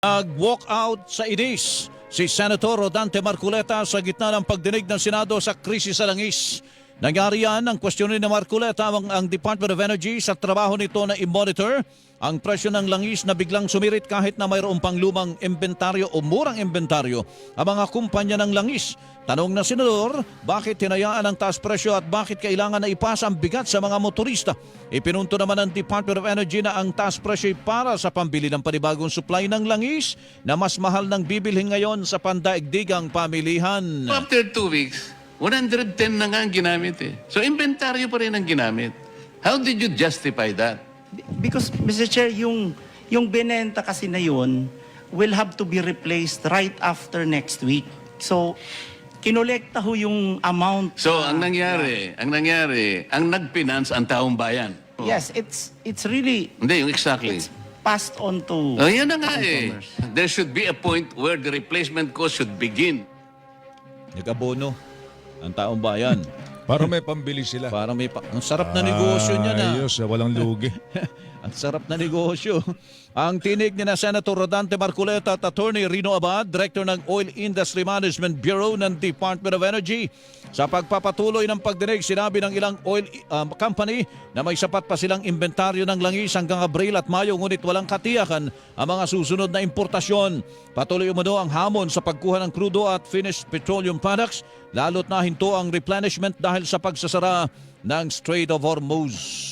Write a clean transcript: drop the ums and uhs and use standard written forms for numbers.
Nag-walk out sa IDIS si Senator Rodante Marcoleta sa gitna ng pagdinig ng Senado sa krisis sa langis. Nangyari yan ang kwestiyonin ni Marcoleta ang Department of Energy sa trabaho nito na i-monitor ang presyo ng langis na biglang sumirit kahit na mayroong pang lumang inventaryo o murang inventaryo ang mga kumpanya ng langis. Tanong ng Senador, bakit hinayaan ang taas presyo at bakit kailangan na ipasa ang bigat sa mga motorista? Ipinunto naman ng Department of Energy na ang taas presyo ay para sa pambili ng panibagong supply ng langis na mas mahal ng bibilhin ngayon sa pandaigdigang pamilihan. After 2 weeks, 110 na nga ang ginamit eh. So inventaryo pa rin ang ginamit. How did you justify that? Because, Mr. Chair, yung binenta kasi na yun will have to be replaced right after next week. So, kinolekta ho yung amount. So ang nangyari, ang nag-finance ang taong bayan. Oh. Yes, it's really, Hindi, yung exactly. it's passed on to Oh, yan na nga eh. consumers. There should be a point where the replacement cost should begin. Nagabono ang taong bayan. Para may pambili sila. Para may ang sarap na negosyo niya na. Ayos, walang lugi. Ang sarap na negosyo. Ang tinig ni na Senator Rodante Marcoleta at Attorney Rino Abad, Director ng Oil Industry Management Bureau ng Department of Energy. Sa pagpapatuloy ng pagdinig, sinabi ng ilang oil company na may sapat pa silang inventaryo ng langis hanggang Abril at Mayo ngunit walang katiyakan ang mga susunod na importasyon. Patuloy umano ang hamon sa pagkuha ng crudo at finished petroleum products, lalo't na hinto ang replenishment dahil sa pagsasara ng Strait of Hormuz.